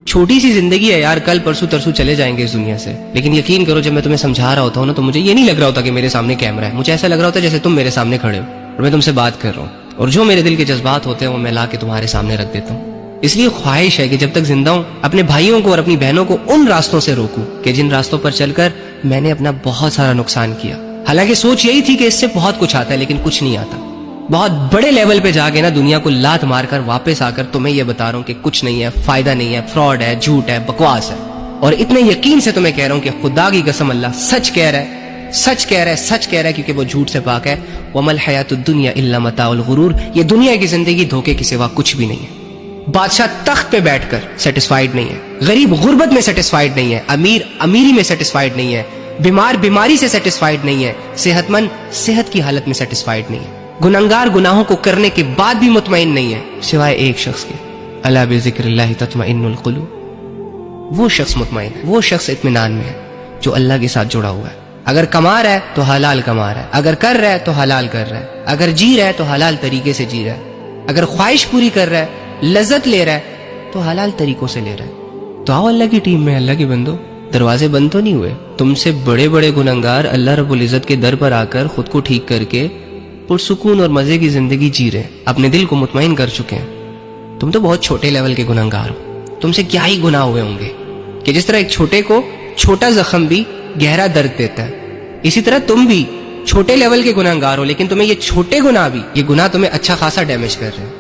چھوٹی سی زندگی ہے یار, کل پرسوں ترسوں چلے جائیں گے اس دنیا سے. لیکن یقین کرو جب میں تمہیں سمجھا رہا ہوتا ہوں نا تو مجھے یہ نہیں لگ رہا ہوتا کہ میرے سامنے کیمرہ ہے. مجھے ایسا لگ رہا ہوتا ہے جیسے تم میرے سامنے کھڑے ہو اور میں تم سے بات کر رہا ہوں, اور جو میرے دل کے جذبات ہوتے ہیں وہ میں لا کے تمہارے سامنے رکھ دیتا ہوں. اس لیے خواہش ہے کہ جب تک زندہ ہوں اپنے بھائیوں کو اور اپنی بہنوں کو ان راستوں سے روکوں کہ جن راستوں پر چل کر میں نے اپنا بہت سارا نقصان کیا. حالانکہ سوچ یہی تھی کہ اس سے بہت کچھ آتا ہے لیکن کچھ نہیں آتا. بہت بڑے لیول پہ جا کے نا دنیا کو لات مار کر واپس آ کر تمہیں یہ بتا رہا ہوں کہ کچھ نہیں ہے, فائدہ نہیں ہے, فراڈ ہے, جھوٹ ہے, بکواس ہے. اور اتنے یقین سے تمہیں کہہ رہا ہوں کہ خدا کی قسم اللہ سچ کہہ رہا ہے, سچ کہہ رہا ہے, سچ کہہ رہا ہے, کیونکہ وہ جھوٹ سے پاک ہے. وَمَا الْحَيَاةُ الدُّنْيَا إِلَّا مَتَاعُ الْغُرُورِ, یہ دنیا کی زندگی دھوکے کے سوا کچھ بھی نہیں ہے. بادشاہ تخت پہ بیٹھ کر سیٹسفائیڈ نہیں ہے, غریب غربت میں سیٹسفائیڈ نہیں ہے, امیر امیری میں سیٹسفائیڈ نہیں ہے, بیمار بیماری سے سیٹسفائیڈ نہیں ہے, صحت مند صحت کی حالت میں سیٹسفائیڈ نہیں ہے, گنہگار گناہوں کو کرنے کے بعد بھی مطمئن نہیں ہے سوائے ایک شخص کے, الا بذکر اللہ تطمئن القلوب. وہ شخص مطمئن ہے, وہ شخص اطمینان میں ہے جو اللہ کے ساتھ جڑا ہوا ہے. اگر کما رہا ہے تو حلال کما رہا ہے, اگر کر رہا ہے تو حلال کر رہا ہے, اگر جی رہا ہے تو حلال طریقے سے جی رہا ہے, اگر خواہش پوری کر رہا ہے, لذت لے رہا ہے تو حلال طریقوں سے لے رہا ہے. تو آؤ اللہ کی ٹیم میں. اللہ کے بندو, دروازے بند تو نہیں ہوئے. تم سے بڑے بڑے گنہگار اللہ رب العزت کے در پر آ کر خود کو ٹھیک کر کے پرسکون اور مزے کی زندگی جی رہے ہیں, اپنے دل کو مطمئن کر چکے ہیں. تم تو بہت چھوٹے لیول کے گنہگار ہو. تم سے کیا ہی گناہ ہوئے ہوں گے کہ جس طرح ایک چھوٹے کو چھوٹا زخم بھی گہرا درد دیتا ہے, اسی طرح تم بھی چھوٹے لیول کے گنہگار ہو لیکن تمہیں یہ چھوٹے گناہ بھی, یہ گناہ تمہیں اچھا خاصا ڈیمیج کر رہے ہیں.